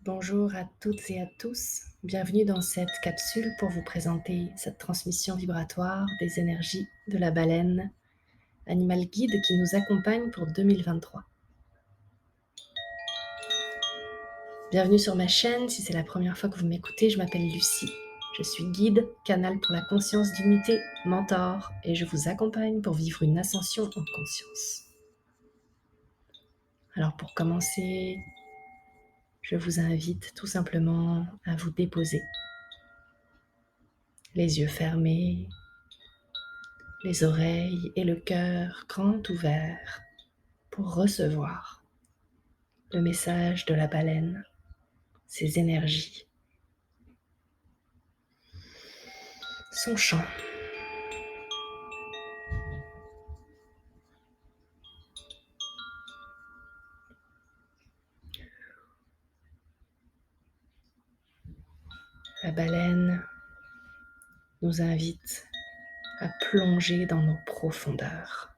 Bonjour à toutes et à tous, bienvenue dans cette capsule pour vous présenter cette transmission vibratoire des énergies de la baleine, animal guide qui nous accompagne pour 2023. Bienvenue sur ma chaîne, si c'est la première fois que vous m'écoutez, je m'appelle Lucie. Je suis guide, canal pour la conscience d'unité, mentor, et je vous accompagne pour vivre une ascension en conscience. Alors pour commencer, je vous invite tout simplement à vous déposer, les yeux fermés, les oreilles et le cœur grand ouverts pour recevoir le message de la baleine, ses énergies, son chant. La baleine nous invite à plonger dans nos profondeurs,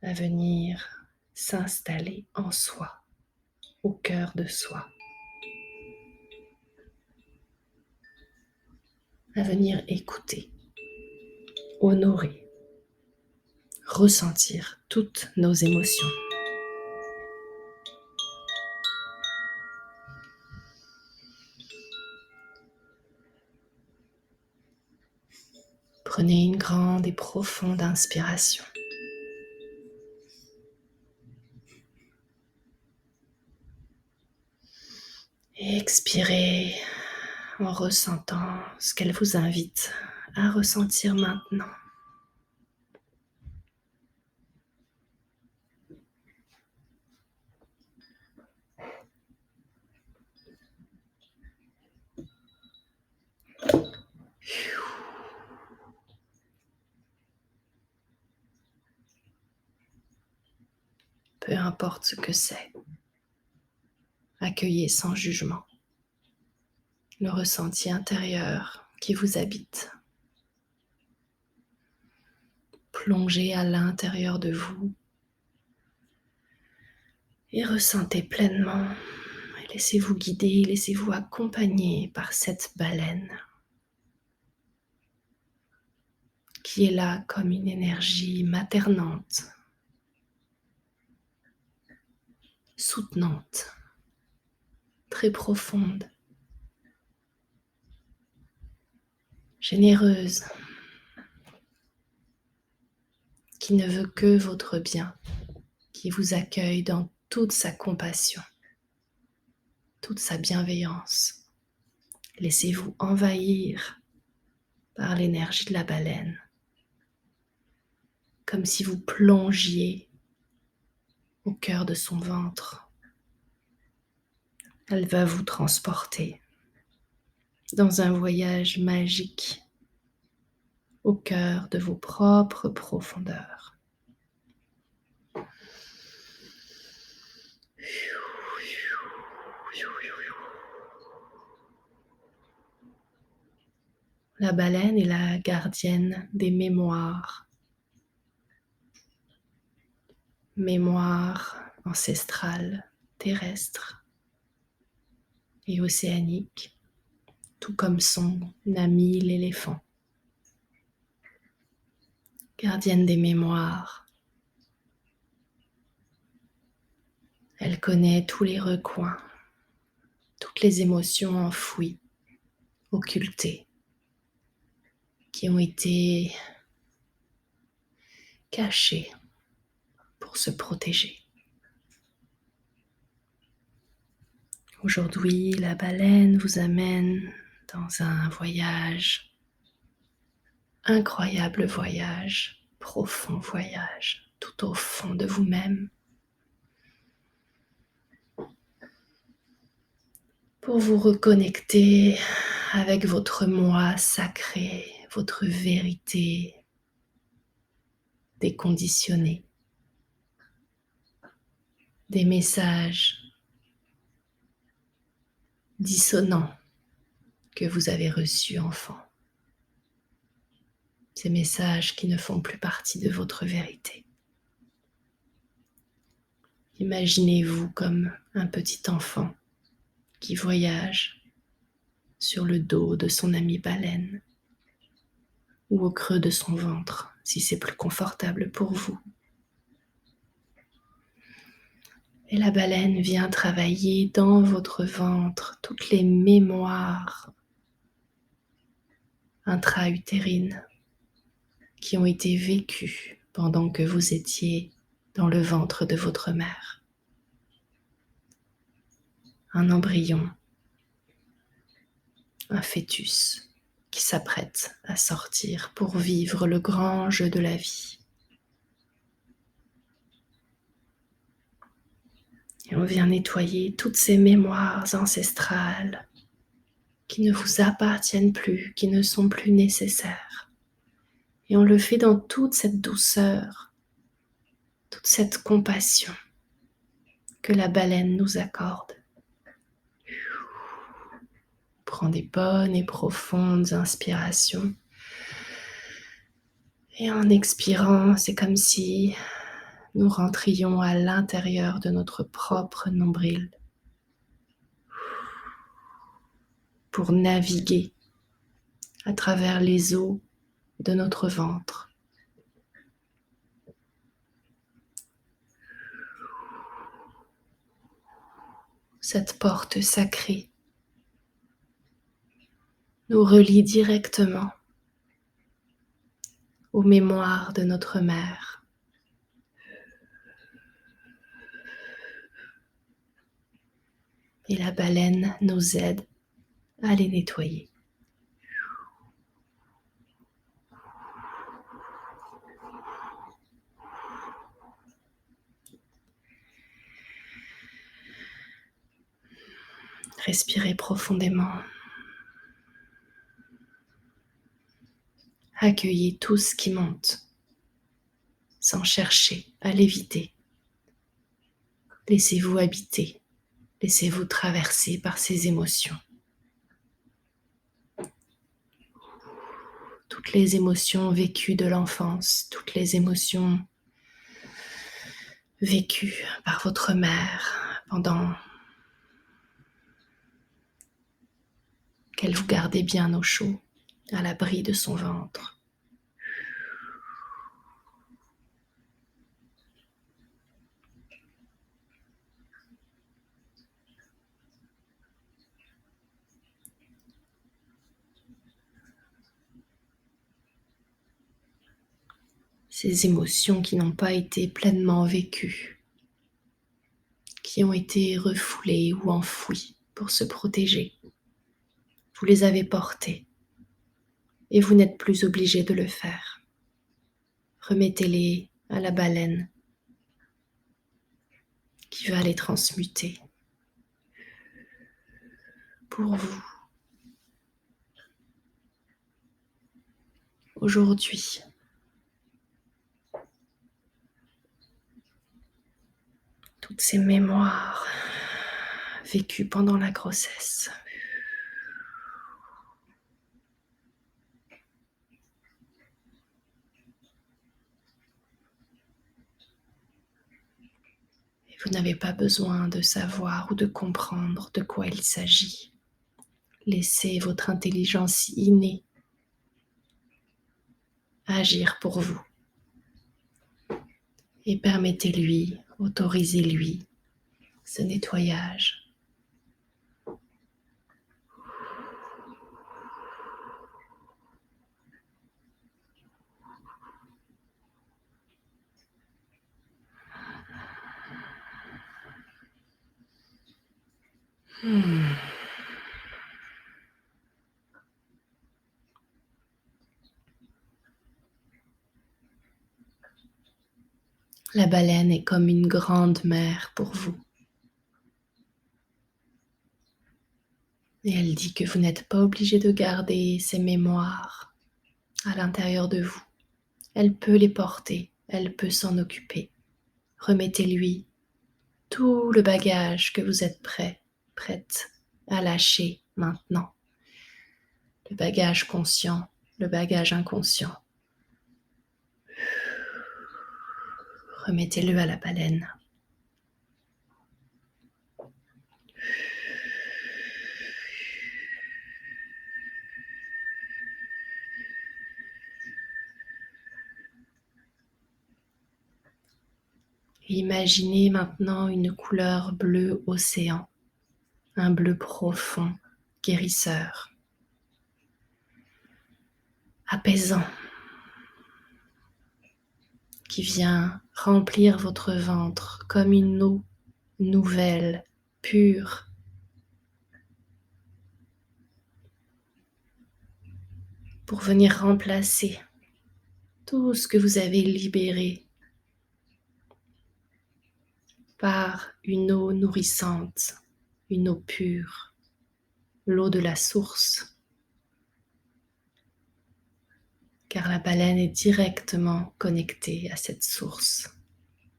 à venir s'installer en soi, au cœur de soi, à venir écouter, honorer, ressentir toutes nos émotions. Prenez une grande et profonde inspiration. Et expirez en ressentant ce qu'elle vous invite à ressentir maintenant. Peu importe ce que c'est, accueillez sans jugement le ressenti intérieur qui vous habite. Plongez à l'intérieur de vous et ressentez pleinement. Et laissez-vous guider, laissez-vous accompagner par cette baleine qui est là comme une énergie maternante, soutenante, très profonde, généreuse, qui ne veut que votre bien, qui vous accueille dans toute sa compassion, toute sa bienveillance. Laissez-vous envahir par l'énergie de la baleine, comme si vous plongiez au cœur de son ventre. Elle va vous transporter dans un voyage magique au cœur de vos propres profondeurs. La baleine est la gardienne des mémoires. Mémoires ancestrales, terrestres et océaniques, tout comme son ami l'éléphant. Gardienne des mémoires, elle connaît tous les recoins, toutes les émotions enfouies, occultées, qui ont été cachées pour se protéger. Aujourd'hui, la baleine vous amène dans un voyage, incroyable voyage, profond voyage, tout au fond de vous-même, pour vous reconnecter avec votre moi sacré, votre vérité déconditionnée, des messages dissonants que vous avez reçus enfant, ces messages qui ne font plus partie de votre vérité. Imaginez-vous comme un petit enfant qui voyage sur le dos de son amie baleine ou au creux de son ventre, si c'est plus confortable pour vous. Et la baleine vient travailler dans votre ventre toutes les mémoires intra-utérines qui ont été vécues pendant que vous étiez dans le ventre de votre mère. Un embryon, un fœtus qui s'apprête à sortir pour vivre le grand jeu de la vie. Et on vient nettoyer toutes ces mémoires ancestrales qui ne vous appartiennent plus, qui ne sont plus nécessaires. Et on le fait dans toute cette douceur, toute cette compassion que la baleine nous accorde. Prends des bonnes et profondes inspirations. Et en expirant, c'est comme si nous rentrions à l'intérieur de notre propre nombril pour naviguer à travers les eaux de notre ventre. Cette porte sacrée nous relie directement aux mémoires de notre mère. Et la baleine nous aide à les nettoyer. Respirez profondément. Accueillez tout ce qui monte, sans chercher à l'éviter. Laissez-vous habiter, laissez-vous traverser par ces émotions. Toutes les émotions vécues de l'enfance, toutes les émotions vécues par votre mère pendant qu'elle vous gardait bien au chaud, à l'abri de son ventre. Ces émotions qui n'ont pas été pleinement vécues, qui ont été refoulées ou enfouies pour se protéger. Vous les avez portées et vous n'êtes plus obligé de le faire. Remettez-les à la baleine qui va les transmuter pour vous. Aujourd'hui, toutes ces mémoires vécues pendant la grossesse. Et vous n'avez pas besoin de savoir ou de comprendre de quoi il s'agit. Laissez votre intelligence innée agir pour vous. Et permettez-lui, autorisez-lui ce nettoyage. La baleine est comme une grande mère pour vous. Et elle dit que vous n'êtes pas obligé de garder ces mémoires à l'intérieur de vous. Elle peut les porter, elle peut s'en occuper. Remettez-lui tout le bagage que vous êtes prête à lâcher maintenant. Le bagage conscient, le bagage inconscient. Remettez-le à la baleine. imaginez maintenant une couleur bleu océan, un bleu profond, guérisseur, apaisant, qui vient remplir votre ventre comme une eau nouvelle, pure, pour venir remplacer tout ce que vous avez libéré par une eau nourrissante, une eau pure, l'eau de la source, car la baleine est directement connectée à cette source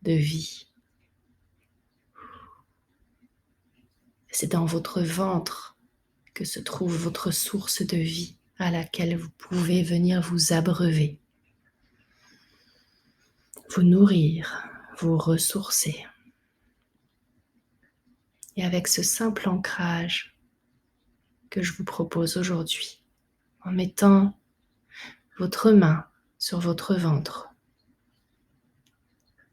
de vie. C'est dans votre ventre que se trouve votre source de vie à laquelle vous pouvez venir vous abreuver, vous nourrir, vous ressourcer. Et avec ce simple ancrage que je vous propose aujourd'hui, en mettant votre main sur votre ventre,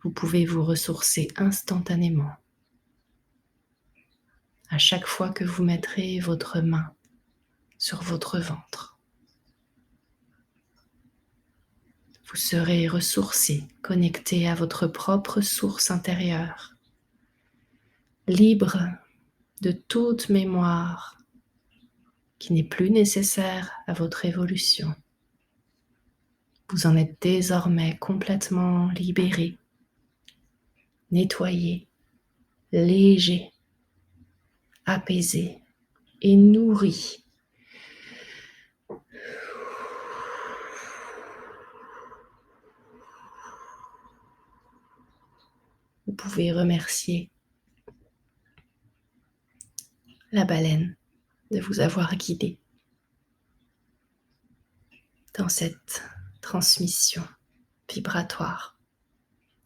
vous pouvez vous ressourcer instantanément. À chaque fois que vous mettrez votre main sur votre ventre, vous serez ressourcé, connecté à votre propre source intérieure, libre de toute mémoire qui n'est plus nécessaire à votre évolution. Vous en êtes désormais complètement libéré, nettoyé, léger, apaisé et nourri. Vous pouvez remercier la baleine de vous avoir guidé dans cette transmission vibratoire.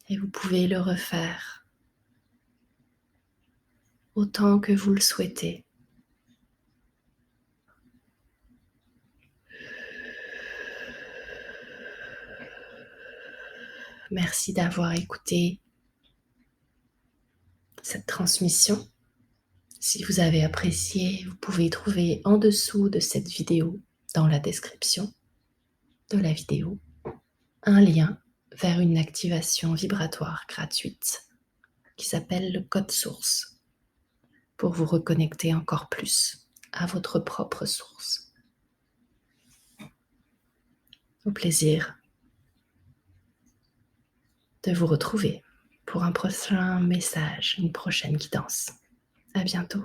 Et vous pouvez le refaire autant que vous le souhaitez. Merci d'avoir écouté cette transmission. Si vous avez apprécié, vous pouvez trouver en dessous de cette vidéo, dans la description de la vidéo, un lien vers une activation vibratoire gratuite qui s'appelle le code source pour vous reconnecter encore plus à votre propre source. Au plaisir de vous retrouver pour un prochain message, une prochaine guidance. À bientôt.